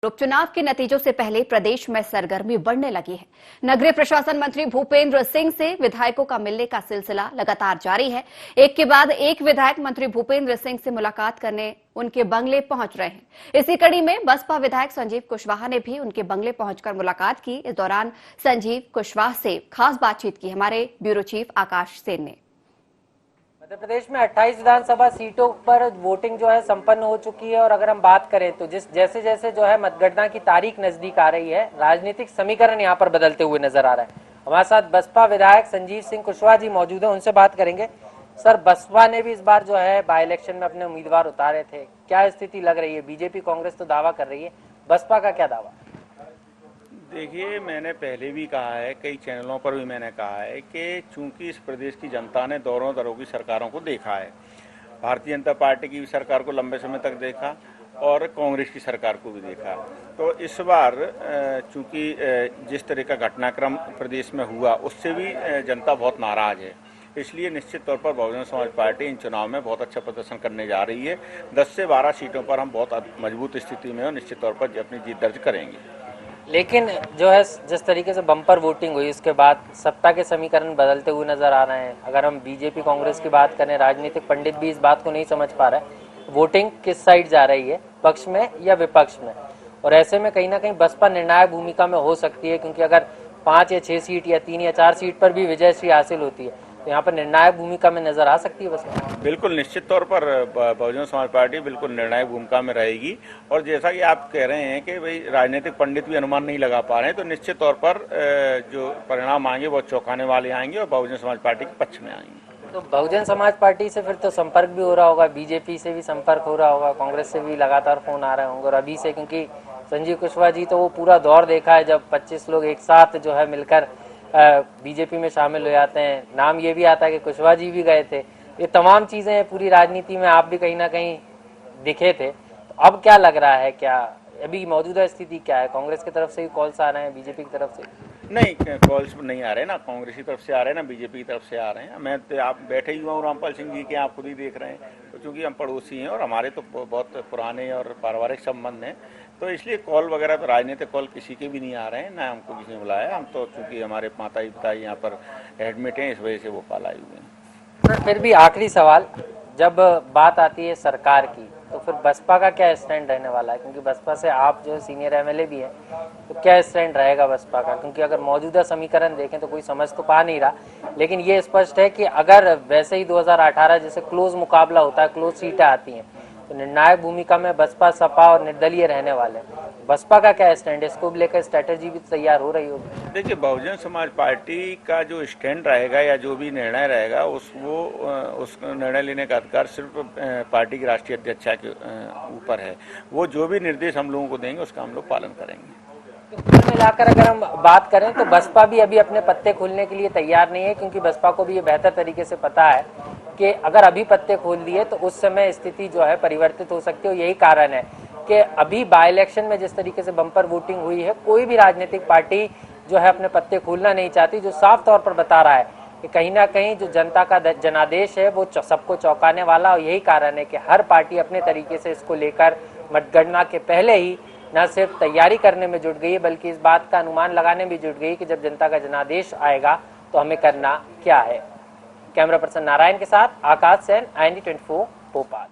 उपचुनाव के नतीजों से पहले प्रदेश में सरगर्मी बढ़ने लगी है। नगरीय प्रशासन मंत्री भूपेंद्र सिंह से विधायकों का मिलने का सिलसिला लगातार जारी है। एक के बाद एक विधायक मंत्री भूपेंद्र सिंह से मुलाकात करने उनके बंगले पहुंच रहे हैं। इसी कड़ी में बसपा विधायक संजीव कुशवाहा ने भी उनके बंगले पहुंचकर मुलाकात की। इस दौरान संजीव कुशवाहा से खास बातचीत की हमारे ब्यूरो चीफ आकाश सेन ने। मध्य प्रदेश में 28 विधानसभा सीटों पर वोटिंग जो है संपन्न हो चुकी है और अगर हम बात करें तो जैसे जैसे जो है मतगणना की तारीख नजदीक आ रही है, राजनीतिक समीकरण यहां पर बदलते हुए नजर आ रहा है। हमारे साथ बसपा विधायक संजीव सिंह कुशवाहा जी मौजूद है, उनसे बात करेंगे। सर, बसपा ने भी इस बार जो है बाई इलेक्शन में अपने उम्मीदवार उतारे थे, क्या स्थिति लग रही है? बीजेपी कांग्रेस तो दावा कर रही है, बसपा का क्या दावा? देखिए, मैंने पहले भी कहा है, कई चैनलों पर भी मैंने कहा है कि चूंकि इस प्रदेश की जनता ने दोनों दलों की सरकारों को देखा है, भारतीय जनता पार्टी की भी सरकार को लंबे समय तक देखा और कांग्रेस की सरकार को भी देखा, तो इस बार चूंकि जिस तरह का घटनाक्रम प्रदेश में हुआ उससे भी जनता बहुत नाराज है। इसलिए निश्चित तौर पर बहुजन समाज पार्टी इन चुनाव में बहुत अच्छा प्रदर्शन करने जा रही है। 10 से 12 सीटों पर हम बहुत मजबूत स्थिति में और निश्चित तौर पर अपनी जीत दर्ज करेंगे। लेकिन जो है जिस तरीके से बम्पर वोटिंग हुई उसके बाद सत्ता के समीकरण बदलते हुए नजर आ रहे हैं। अगर हम बीजेपी कांग्रेस की बात करें, राजनीतिक पंडित भी इस बात को नहीं समझ पा रहे हैं वोटिंग किस साइड जा रही है, पक्ष में या विपक्ष में। और ऐसे में कहीं ना कहीं बसपा निर्णायक भूमिका में हो सकती है, क्योंकि अगर 5 या 6 सीट या 3 या 4 सीट पर भी विजयश्री हासिल होती है तो यहाँ पर निर्णायक भूमिका में नजर आ सकती है बसपा। बिल्कुल, निश्चित तौर पर बहुजन समाज पार्टी बिल्कुल निर्णायक भूमिका में रहेगी। और जैसा कि आप कह रहे हैं कि भाई राजनीतिक पंडित भी अनुमान नहीं लगा पा रहे हैं, तो निश्चित तौर पर जो परिणाम आएंगे वो चौंकाने वाले आएंगे और बहुजन समाज पार्टी के पक्ष में आएंगे। तो बहुजन समाज पार्टी से फिर तो संपर्क भी हो रहा होगा, बीजेपी से भी संपर्क हो रहा होगा, कांग्रेस से भी लगातार फोन आ रहे होंगे। और अभी से, क्योंकि संजीव कुशवाहा जी तो वो पूरा दौर देखा है जब 25 लोग एक साथ जो है मिलकर बीजेपी में शामिल हो जाते हैं। नाम ये भी आता है कि कुशवाहा जी भी गए थे। ये तमाम चीजें पूरी राजनीति में आप भी कहीं ना कहीं दिखे थे। तो अब क्या लग रहा है, क्या अभी मौजूदा स्थिति क्या है? कांग्रेस की तरफ से भी कॉल्स आ रहे हैं, बीजेपी की तरफ से? नहीं, कॉल्स नहीं आ रहे ना, कांग्रेस की तरफ से आ रहे हैं ना बीजेपी की तरफ से आ रहे हैं। मैं तो आप बैठे ही हुआ हूँ रामपाल सिंह जी के, आप खुद ही देख रहे हैं। तो चूंकि हम पड़ोसी हैं और हमारे तो बहुत पुराने और पारिवारिक संबंध हैं, तो इसलिए कॉल वगैरह तो राजनीतिक कॉल किसी के भी नहीं आ रहे हैं, ना हमको किसी ने बुलाया। हम तो चूंकि हमारे माता पिता यहाँ पर एडमिट हैं, इस वजह से वो कॉल आए हुए हैं। फिर भी आखिरी सवाल, जब बात आती है सरकार की तो फिर बसपा का क्या स्टैंड रहने वाला है? क्योंकि बसपा से आप जो सीनियर एमएलए भी हैं, तो क्या स्टैंड रहेगा बसपा का? क्योंकि अगर मौजूदा समीकरण देखें तो कोई समझ तो पा नहीं रहा, लेकिन ये स्पष्ट है कि अगर वैसे ही 2018 जैसे क्लोज मुकाबला होता है, क्लोज सीटें आती हैं, तो निर्णायक भूमिका में बसपा, सपा और निर्दलीय रहने वाले। बसपा का क्या स्टैंड है? इसको लेकर स्ट्रेटेजी भी तैयार हो रही होगी? देखिए, बहुजन समाज पार्टी का जो स्टैंड रहेगा या जो भी निर्णय रहेगा उस निर्णय लेने का अधिकार सिर्फ पार्टी की राष्ट्रीय अध्यक्षा के ऊपर है। वो जो भी निर्देश हम लोगों को देंगे उसका हम लोग पालन करेंगे। तो कुल मिलाकर अगर हम बात करें तो बसपा भी अभी अपने पत्ते खोलने के लिए तैयार नहीं है, क्योंकि बसपा को भी ये बेहतर तरीके से पता है कि अगर अभी पत्ते खोल दिए तो उस समय स्थिति जो है परिवर्तित हो सकती है। यही कारण है कि अभी बाई इलेक्शन में जिस तरीके से बम्पर वोटिंग हुई है, कोई भी राजनीतिक पार्टी जो है अपने पत्ते खोलना नहीं चाहती, जो साफ तौर पर बता रहा है कि कहीं ना कहीं जो जनता का जनादेश है वो सबको चौंकाने वाला। और यही कारण है कि हर पार्टी अपने तरीके से इसको लेकर मतगणना के पहले ही न सिर्फ तैयारी करने में जुट गई है, बल्कि इस बात का अनुमान लगाने में जुट गई कि जब जनता का जनादेश आएगा तो हमें करना क्या है। कैमरा पर्सन नारायण के साथ आकाश सेन, IND 24 भोपाल।